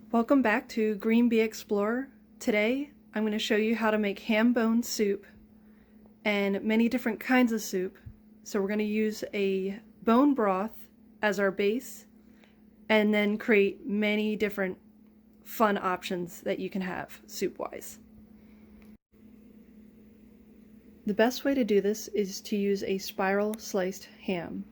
Welcome back to Green Bee Explorer. Today I'm going to show you how to make ham bone soup and many different kinds of soup. So we're going to use a bone broth as our base and then create many different fun options that you can have soup-wise. The best way to do this is to use a spiral sliced ham.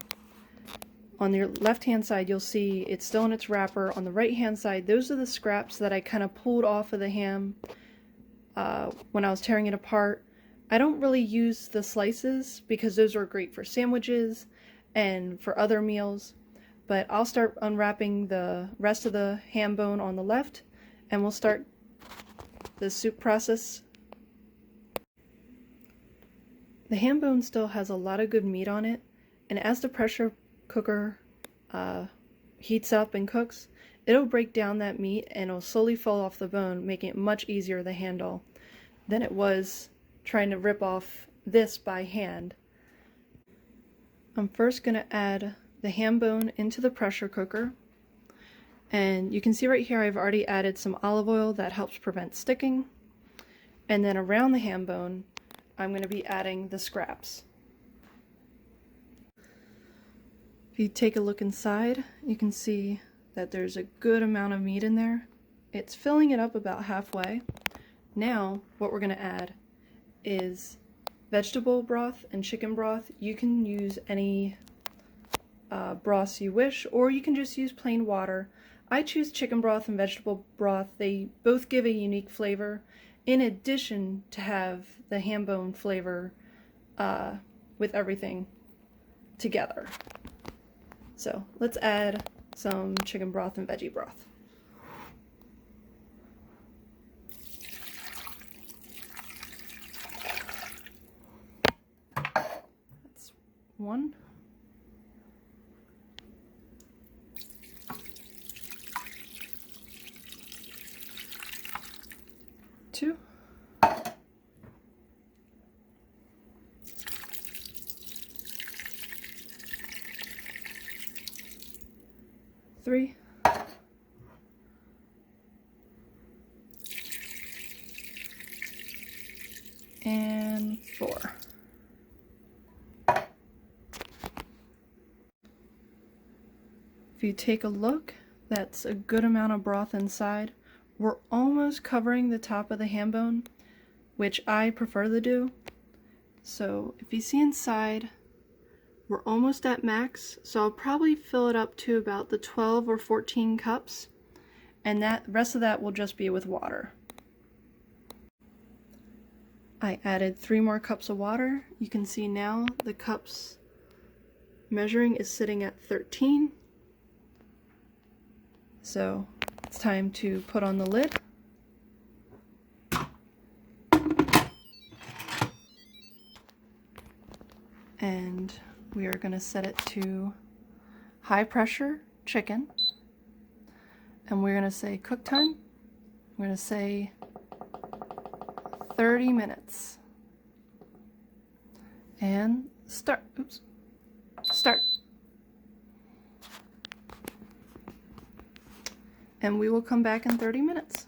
On your left-hand side, you'll see it's still in its wrapper. On the right-hand side, those are the scraps that I kind of pulled off of the ham when I was tearing it apart. I don't really use the slices because those are great for sandwiches and for other meals, but I'll start unwrapping the rest of the ham bone on the left, and we'll start the soup process. The ham bone still has a lot of good meat on it, and as the pressure cooker heats up and cooks, it'll break down that meat and it'll slowly fall off the bone, making it much easier to handle than it was trying to rip off this by hand. I'm first going to add the ham bone into the pressure cooker, and you can see right here I've already added some olive oil that helps prevent sticking, and then around the ham bone I'm going to be adding the scraps. If you take a look inside, you can see that there's a good amount of meat in there. It's filling it up about halfway. Now, what we're going to add is vegetable broth and chicken broth. You can use any broths you wish, or you can just use plain water. I choose chicken broth and vegetable broth. They both give a unique flavor, in addition to have the ham bone flavor with everything together. So let's add some chicken broth and veggie broth. That's one. Two. Three. And four. If you take a look, that's a good amount of broth inside. We're almost covering the top of the ham bone, which I prefer to do. So if you see inside, we're almost at max, so I'll probably fill it up to about the 12 or 14 cups, and that rest of that will just be with water. I added 3 more cups of water. You can see now the cups measuring is sitting at 13. So it's time to put on the lid. And we are going to set it to high pressure chicken, and we're going to say cook time. I'm going to say 30 minutes. And start. Oops. Start. And we will come back in 30 minutes.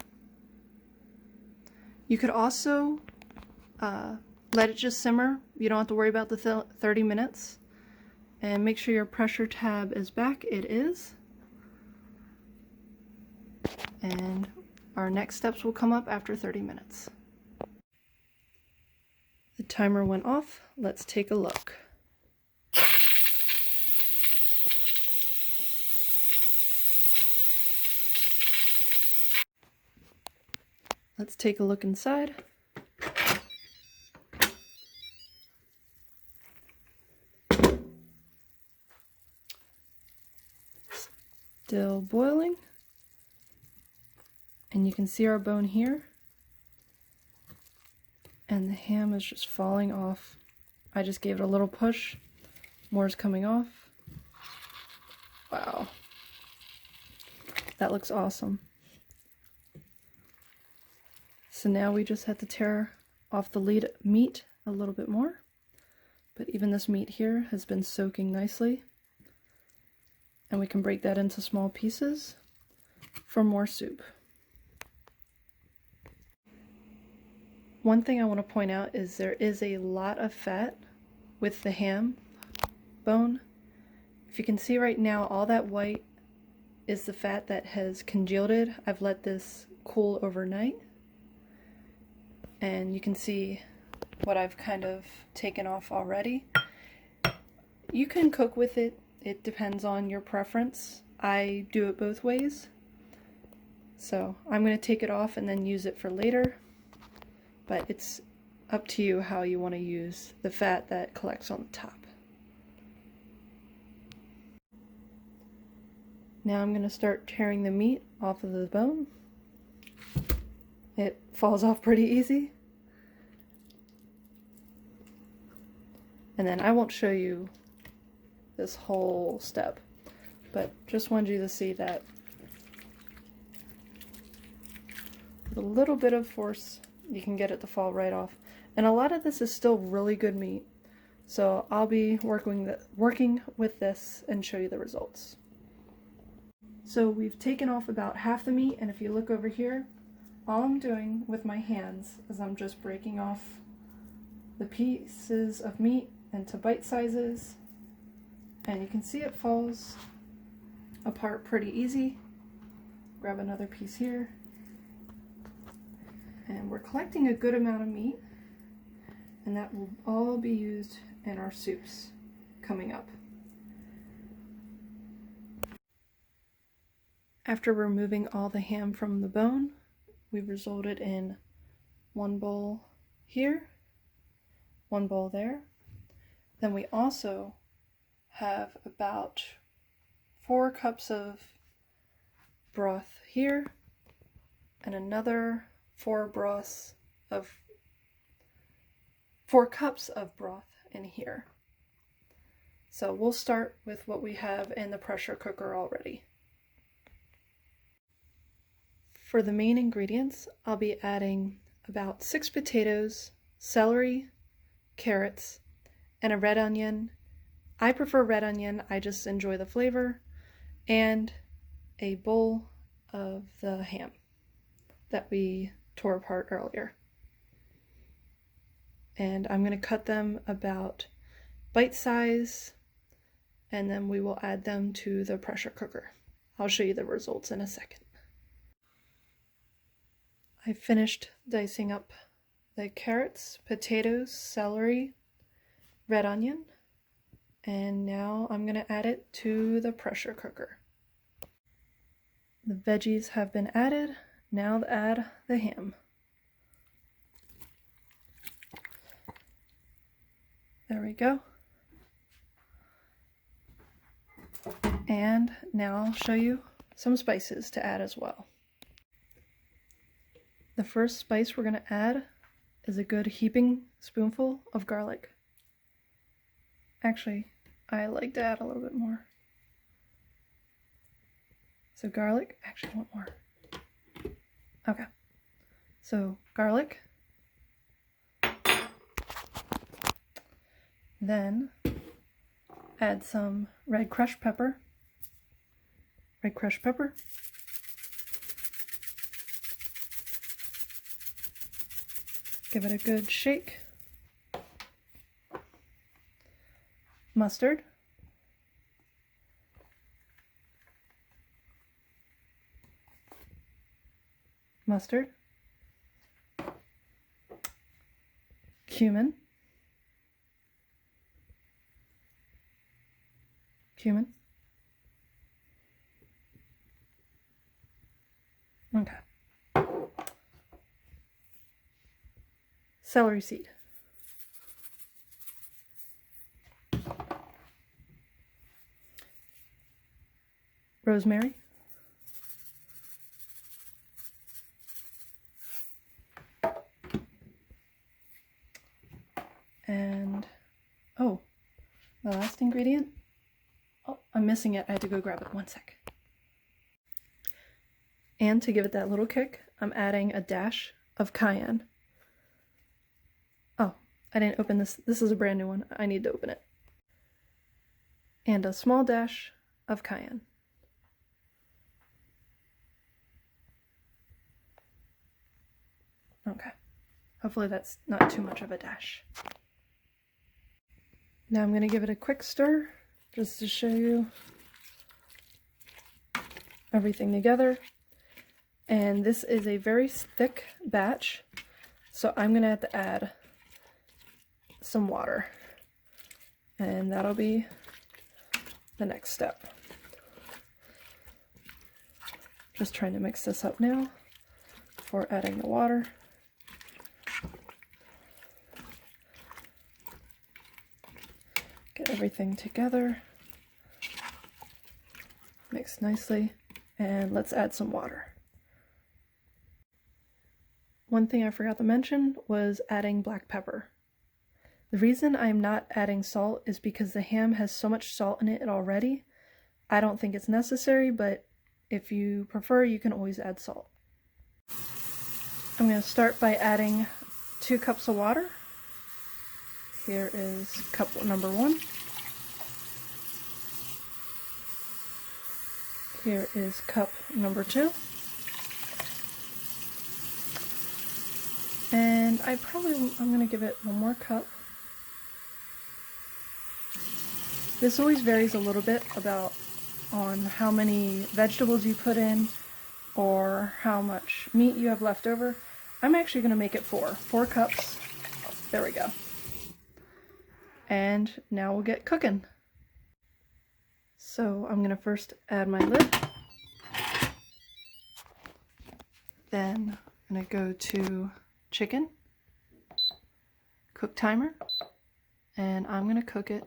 You could also let it just simmer. You don't have to worry about the 30 minutes. And make sure your pressure tab is back. It is. And our next steps will come up after 30 minutes. The timer went off. Let's take a look. Let's take a look inside. Still boiling, and you can see our bone here, and the ham is just falling off. I just gave it a little push. More is coming off. Wow, that looks awesome. So now we just have to tear off the meat a little bit more, but even this meat here has been soaking nicely. And we can break that into small pieces for more soup. One thing I want to point out is there is a lot of fat with the ham bone. If you can see right now, all that white is the fat that has congealed. I've let this cool overnight, and you can see what I've kind of taken off already. You can cook with it. It depends on your preference. I do it both ways. So I'm going to take it off and then use it for later. But it's up to you how you want to use the fat that collects on the top. Now I'm going to start tearing the meat off of the bone. It falls off pretty easy. And then I won't show you this whole step, but just wanted you to see that with a little bit of force you can get it to fall right off. And a lot of this is still really good meat, so I'll be working with this and show you the results. So we've taken off about half the meat, and if you look over here, all I'm doing with my hands is I'm just breaking off the pieces of meat into bite sizes, and you can see it falls apart pretty easy. Grab another piece here, and we're collecting a good amount of meat, and that will all be used in our soups coming up. After removing all the ham from the bone, we've resulted in one bowl here, one bowl there. Then we also have about 4 cups of broth here, and another 4 cups of broth in here. So we'll start with what we have in the pressure cooker already. For the main ingredients, I'll be adding about 6 potatoes, celery, carrots, and a red onion. I prefer red onion, I just enjoy the flavor, and a bowl of the ham that we tore apart earlier. And I'm going to cut them about bite size, and then we will add them to the pressure cooker. I'll show you the results in a second. I finished dicing up the carrots, potatoes, celery, red onion, and now I'm going to add it to the pressure cooker. The veggies have been added. Now add the ham. There we go. And now I'll show you some spices to add as well. The first spice we're going to add is a good heaping spoonful of garlic. Actually, I like to add a little bit more. So garlic, actually I want more. Okay, so garlic. Then add some red crushed pepper. Red crushed pepper. Give it a good shake. Mustard. Mustard. Cumin. Cumin. Okay. Celery seed. Rosemary. And, oh, the last ingredient. Oh, I'm missing it. I had to go grab it. 1 sec. And to give it that little kick, I'm adding a dash of cayenne. Oh, I didn't open this. This is a brand new one. I need to open it. And a small dash of cayenne. Okay. Hopefully that's not too much of a dash. Now I'm going to give it a quick stir just to show you everything together. And this is a very thick batch, so I'm going to have to add some water. And that'll be the next step. Just trying to mix this up now before adding the water. Get everything together. Mix nicely. And let's add some water. One thing I forgot to mention was adding black pepper. The reason I'm not adding salt is because the ham has so much salt in it already. I don't think it's necessary, but if you prefer, you can always add salt. I'm going to start by adding 2 cups of water. Here is cup number 1. Here is cup number 2. And I'm going to give it 1 more cup. This always varies a little bit on how many vegetables you put in or how much meat you have left over. I'm actually going to make it 4 cups. There we go. And now we'll get cooking. So I'm going to first add my lid. Then I'm going to go to chicken, cook timer, and I'm going to cook it.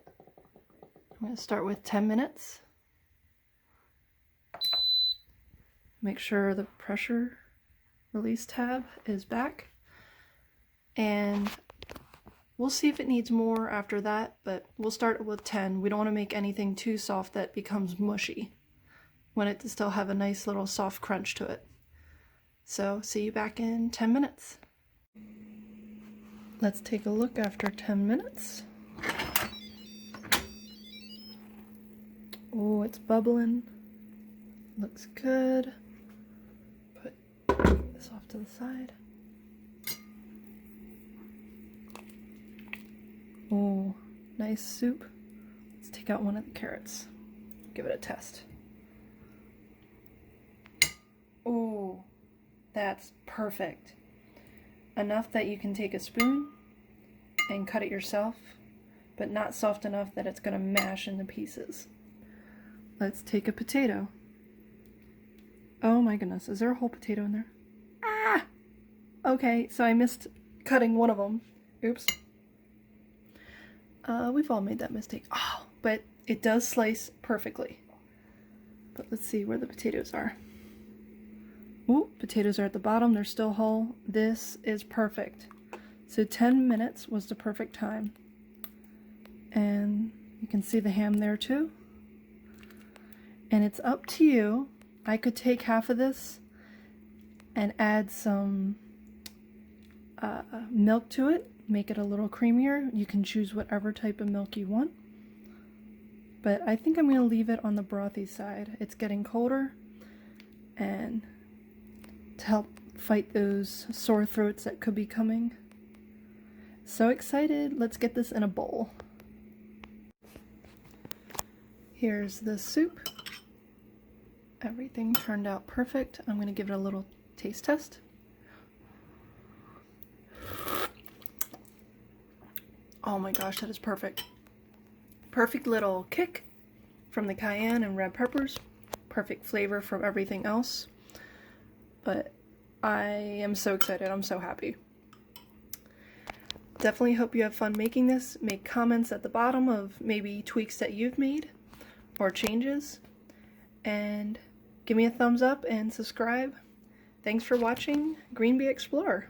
I'm going to start with 10 minutes. Make sure the pressure release tab is back. And we'll see if it needs more after that, but we'll start with 10. We don't want to make anything too soft that becomes mushy. We want it to still have a nice little soft crunch to it. So see you back in 10 minutes. Let's take a look after 10 minutes. Oh, it's bubbling. Looks good. Put this off to the side. Oh, nice soup. Let's take out one of the carrots. Give it a test. Oh, that's perfect. Enough that you can take a spoon and cut it yourself, but not soft enough that it's going to mash into pieces. Let's take a potato. Oh my goodness, is there a whole potato in there? Ah! Okay, so I missed cutting one of them. Oops. We've all made that mistake. Oh, but it does slice perfectly. But let's see where the potatoes are. Ooh, potatoes are at the bottom. They're still whole. This is perfect. So 10 minutes was the perfect time. And you can see the ham there too. And it's up to you. I could take half of this and add some milk to it, make it a little creamier. You can choose whatever type of milk you want. But I think I'm going to leave it on the brothy side. It's getting colder, and to help fight those sore throats that could be coming. So excited. Let's get this in a bowl. Here's the soup. Everything turned out perfect. I'm going to give it a little taste test. Oh my gosh, that is perfect. Perfect little kick from the cayenne and red peppers. Perfect flavor from everything else. But I am so excited. I'm so happy. Definitely hope you have fun making this. Make comments at the bottom of maybe tweaks that you've made or changes. And give me a thumbs up and subscribe. Thanks for watching Green Bee Explorer.